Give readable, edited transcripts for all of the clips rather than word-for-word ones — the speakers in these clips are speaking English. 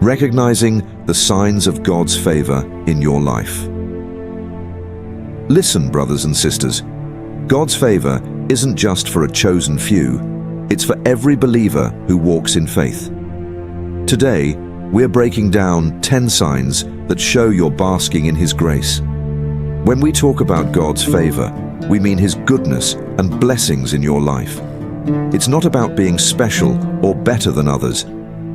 Recognizing the signs of God's favor in your life. Listen, brothers and sisters, God's favor isn't just for a chosen few, it's for every believer who walks in faith. Today, we're breaking down 10 signs that show you're basking in His grace. When we talk about God's favor, we mean His goodness and blessings in your life. It's not about being special or better than others.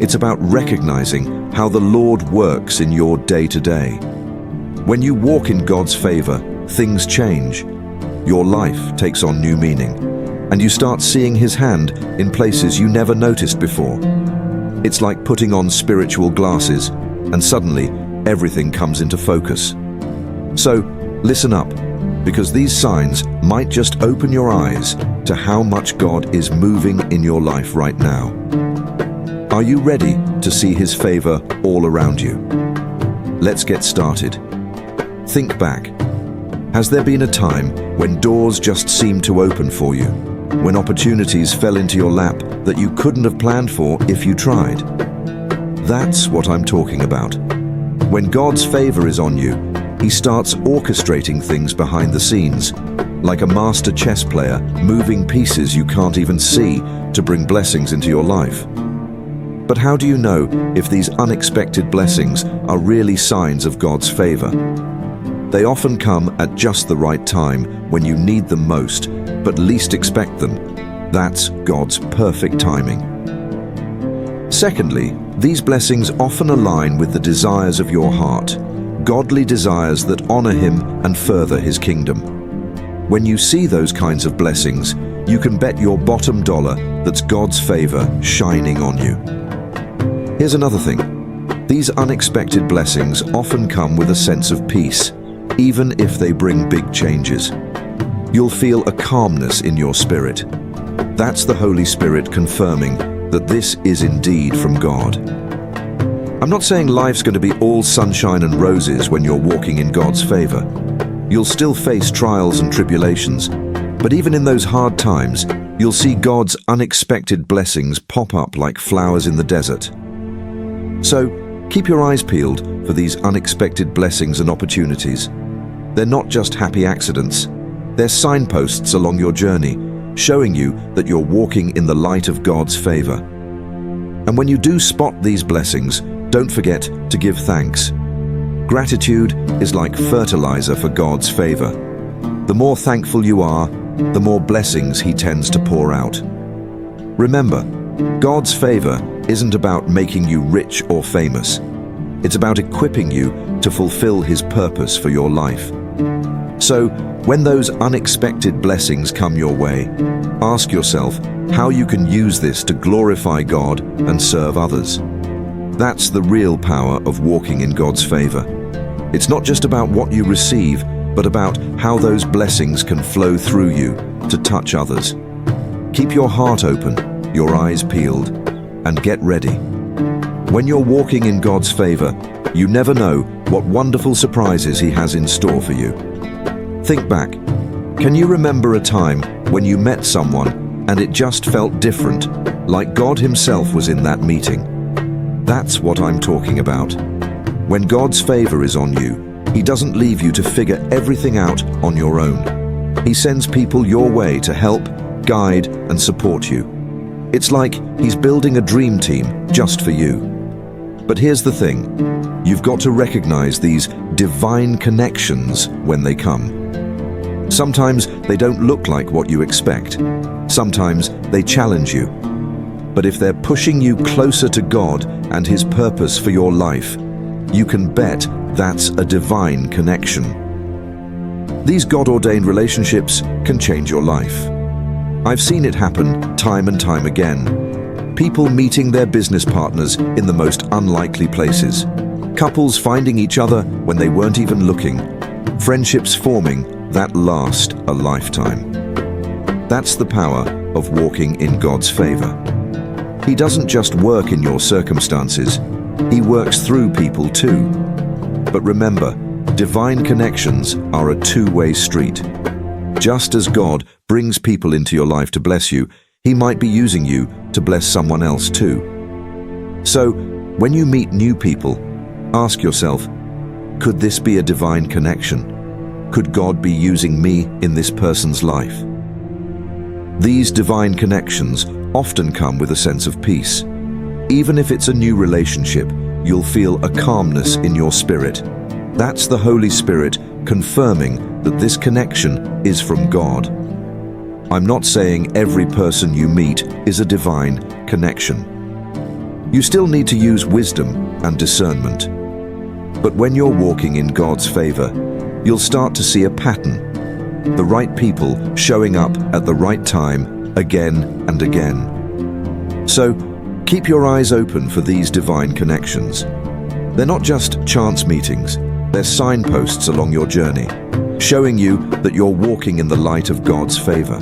It's about recognizing how the Lord works in your day-to-day. When you walk in God's favor, things change. Your life takes on new meaning, and you start seeing His hand in places you never noticed before. It's like putting on spiritual glasses, and suddenly everything comes into focus. So, listen up, because these signs might just open your eyes to how much God is moving in your life right now. Are you ready to see His favor all around you? Let's get started. Think back. Has there been a time when doors just seemed to open for you? When opportunities fell into your lap that you couldn't have planned for if you tried? That's what I'm talking about. When God's favor is on you, He starts orchestrating things behind the scenes, like a master chess player moving pieces you can't even see to bring blessings into your life. But how do you know if these unexpected blessings are really signs of God's favor? They often come at just the right time when you need them most, but least expect them. That's God's perfect timing. Secondly, these blessings often align with the desires of your heart, godly desires that honor Him and further His kingdom. When you see those kinds of blessings, you can bet your bottom dollar that's God's favor shining on you. Here's another thing. These unexpected blessings often come with a sense of peace, even if they bring big changes. You'll feel a calmness in your spirit. That's the Holy Spirit confirming that this is indeed from God. I'm not saying life's going to be all sunshine and roses when you're walking in God's favor. You'll still face trials and tribulations, but even in those hard times, you'll see God's unexpected blessings pop up like flowers in the desert. So, keep your eyes peeled for these unexpected blessings and opportunities. They're not just happy accidents. They're signposts along your journey, showing you that you're walking in the light of God's favor. And when you do spot these blessings, don't forget to give thanks. Gratitude is like fertilizer for God's favor. The more thankful you are, the more blessings He tends to pour out. Remember, God's favor isn't about making you rich or famous. It's about equipping you to fulfill His purpose for your life. So, when those unexpected blessings come your way, ask yourself how you can use this to glorify God and serve others. That's the real power of walking in God's favor. It's not just about what you receive, but about how those blessings can flow through you to touch others. Keep your heart open, your eyes peeled, and get ready. When you're walking in God's favor, you never know what wonderful surprises He has in store for you. Think back. Can you remember a time when you met someone and it just felt different, like God Himself was in that meeting? That's what I'm talking about. When God's favor is on you, He doesn't leave you to figure everything out on your own. He sends people your way to help, guide, and support you. It's like He's building a dream team just for you. But here's the thing. You've got to recognize these divine connections when they come. Sometimes they don't look like what you expect. Sometimes they challenge you. But if they're pushing you closer to God and His purpose for your life, you can bet that's a divine connection. These God-ordained relationships can change your life. I've seen it happen time and time again. People meeting their business partners in the most unlikely places. Couples finding each other when they weren't even looking. Friendships forming that last a lifetime. That's the power of walking in God's favor. He doesn't just work in your circumstances, He works through people too. But remember, divine connections are a two-way street. Just as God brings people into your life to bless you, He might be using you to bless someone else too. So, When you meet new people, ask yourself, could this be a divine connection? Could God be using me in this person's life? These divine connections often come with a sense of peace. Even if it's a new relationship, you'll feel a calmness in your spirit. That's the Holy Spirit confirming that this connection is from God. I'm not saying every person you meet is a divine connection. You still need to use wisdom and discernment. But when you're walking in God's favor, you'll start to see a pattern. The right people showing up at the right time again and again. So, keep your eyes open for these divine connections. They're not just chance meetings, they're signposts along your journey, showing you that you're walking in the light of God's favor.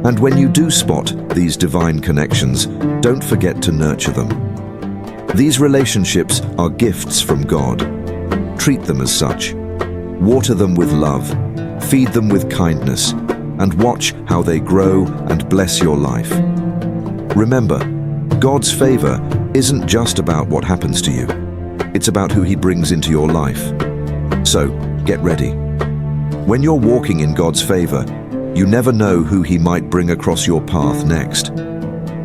And when you do spot these divine connections, don't forget to nurture them. These relationships are gifts from God. Treat them as such. Water them with love, feed them with kindness, and watch how they grow and bless your life. Remember, God's favor isn't just about what happens to you. It's about who He brings into your life. So, get ready. When you're walking in God's favor, you never know who He might bring across your path next.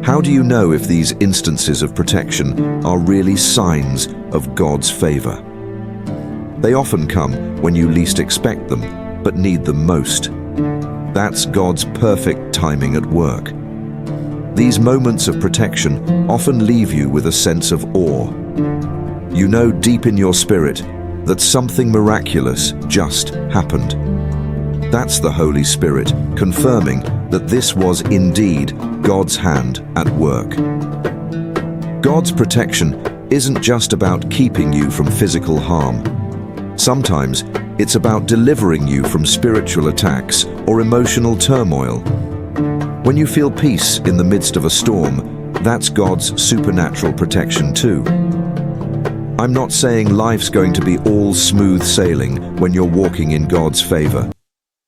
How do you know if these instances of protection are really signs of God's favor? They often come when you least expect them, but need them most. That's God's perfect timing at work. These moments of protection often leave you with a sense of awe. You know deep in your spirit that something miraculous just happened. That's the Holy Spirit confirming that this was indeed God's hand at work. God's protection isn't just about keeping you from physical harm. Sometimes it's about delivering you from spiritual attacks or emotional turmoil. When you feel peace in the midst of a storm, that's God's supernatural protection too. I'm not saying life's going to be all smooth sailing when you're walking in God's favor.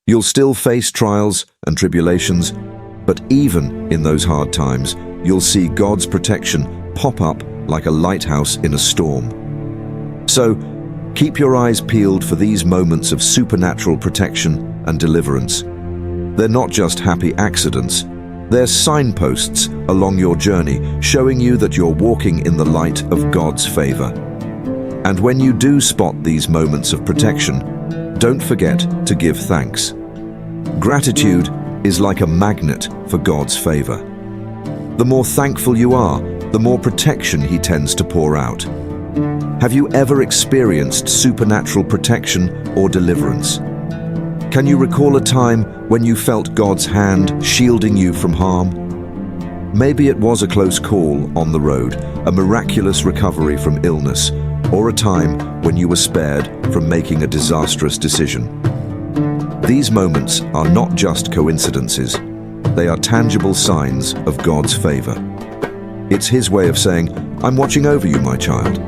You'll still face trials and tribulations, but even in those hard times, you'll see God's protection pop up like a lighthouse in a storm. So, keep your eyes peeled for these moments of supernatural protection and deliverance. They're not just happy accidents. They're signposts along your journey, showing you that you're walking in the light of God's favor. And when you do spot these moments of protection, don't forget to give thanks. Gratitude is like a magnet for God's favor. The more thankful you are, the more protection He tends to pour out. Have you ever experienced supernatural protection or deliverance? Can you recall a time when you felt God's hand shielding you from harm? Maybe it was a close call on the road, a miraculous recovery from illness, or a time when you were spared from making a disastrous decision. These moments are not just coincidences. They are tangible signs of God's favor. It's His way of saying, "I'm watching over you, my child."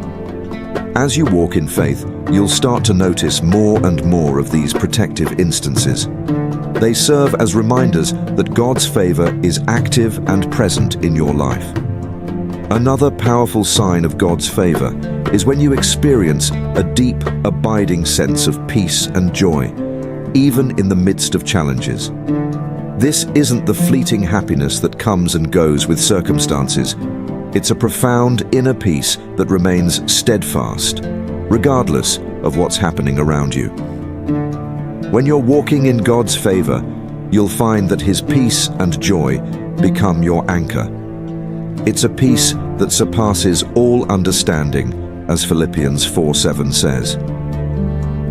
As you walk in faith, you'll start to notice more and more of these protective instances. They serve as reminders that God's favor is active and present in your life. Another powerful sign of God's favor is when you experience a deep, abiding sense of peace and joy, even in the midst of challenges. This isn't the fleeting happiness that comes and goes with circumstances. It's a profound inner peace that remains steadfast, regardless of what's happening around you. When you're walking in God's favor, you'll find that His peace and joy become your anchor. It's a peace that surpasses all understanding, as Philippians 4:7 says.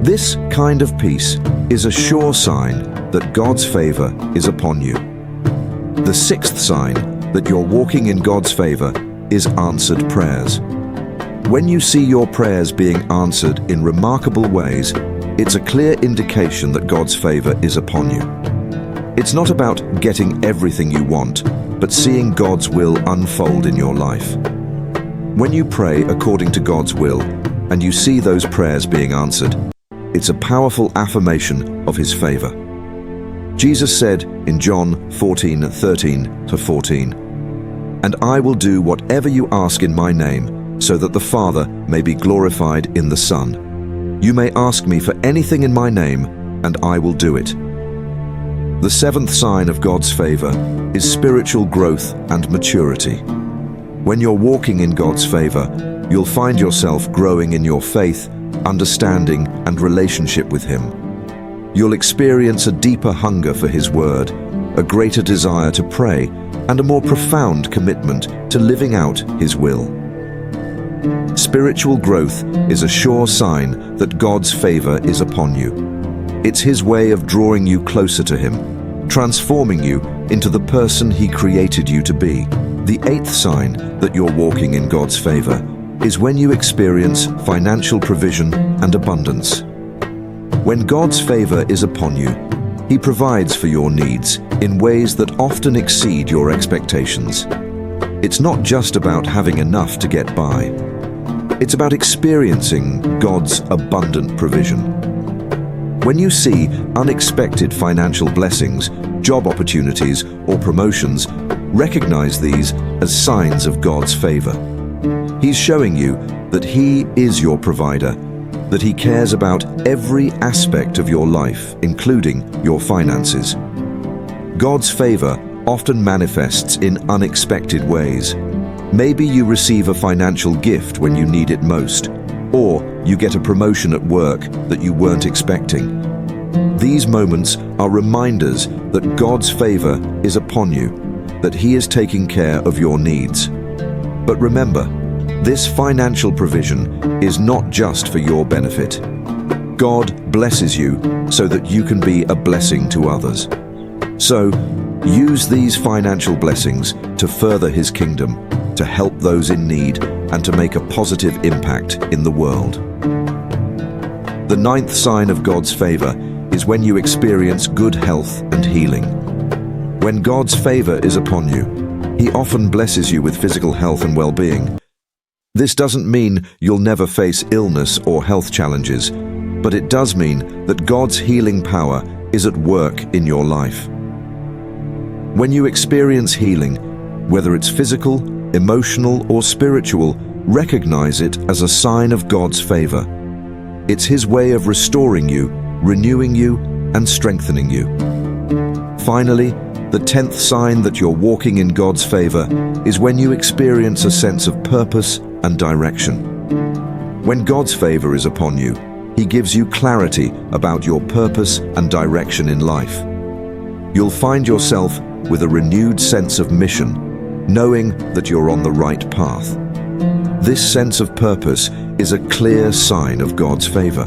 This kind of peace is a sure sign that God's favor is upon you. The sixth sign that you're walking in God's favor is answered prayers. When you see your prayers being answered in remarkable ways, it's a clear indication that God's favor is upon you. It's not about getting everything you want, but seeing God's will unfold in your life. When you pray according to God's will, and you see those prayers being answered, it's a powerful affirmation of His favor. Jesus said in John 14:13-14, "And I will do whatever you ask in my name, so that the Father may be glorified in the Son. You may ask me for anything in my name, and I will do it. The seventh sign of God's favor is spiritual growth and maturity. When you're walking in God's favor, you'll find yourself growing in your faith, understanding, and relationship with Him. You'll experience a deeper hunger for His Word, a greater desire to pray, and a more profound commitment to living out His will. Spiritual growth is a sure sign that God's favor is upon you. It's His way of drawing you closer to Him, transforming you into the person He created you to be. The eighth sign that you're walking in God's favor is when you experience financial provision and abundance. When God's favor is upon you, He provides for your needs in ways that often exceed your expectations. It's not just about having enough to get by. It's about experiencing God's abundant provision. When you see unexpected financial blessings, job opportunities, or promotions, recognize these as signs of God's favor. He's showing you that He is your provider, that He cares about every aspect of your life, including your finances. God's favor often manifests in unexpected ways. Maybe you receive a financial gift when you need it most, or you get a promotion at work that you weren't expecting. These moments are reminders that God's favor is upon you, that He is taking care of your needs. But remember, this financial provision is not just for your benefit. God blesses you so that you can be a blessing to others. So, use these financial blessings to further His kingdom, to help those in need, and to make a positive impact in the world. The ninth sign of God's favor is when you experience good health and healing. When God's favor is upon you, He often blesses you with physical health and well-being. This doesn't mean you'll never face illness or health challenges, but it does mean that God's healing power is at work in your life. When you experience healing, whether it's physical, emotional, or spiritual, recognize it as a sign of God's favor. It's His way of restoring you, renewing you, and strengthening you. Finally, the 10th sign that you're walking in God's favor is when you experience a sense of purpose and direction. When God's favor is upon you, He gives you clarity about your purpose and direction in life. You'll find yourself with a renewed sense of mission, knowing that you're on the right path. This sense of purpose is a clear sign of God's favor.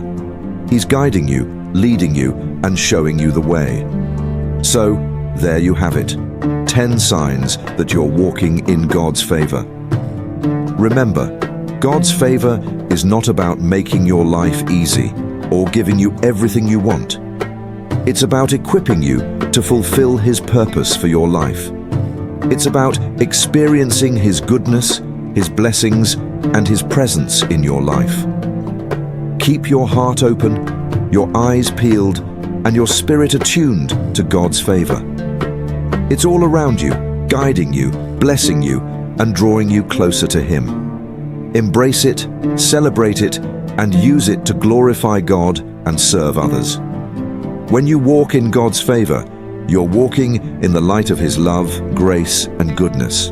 He's guiding you, leading you, and showing you the way. So, there you have it, 10 signs that you're walking in God's favor. Remember, God's favor is not about making your life easy or giving you everything you want. It's about equipping you to fulfill His purpose for your life. It's about experiencing His goodness, His blessings, and His presence in your life. Keep your heart open, your eyes peeled, and your spirit attuned to God's favor. It's all around you, guiding you, blessing you, and drawing you closer to Him. Embrace it, celebrate it, and use it to glorify God and serve others. When you walk in God's favor, you're walking in the light of His love, grace, and goodness.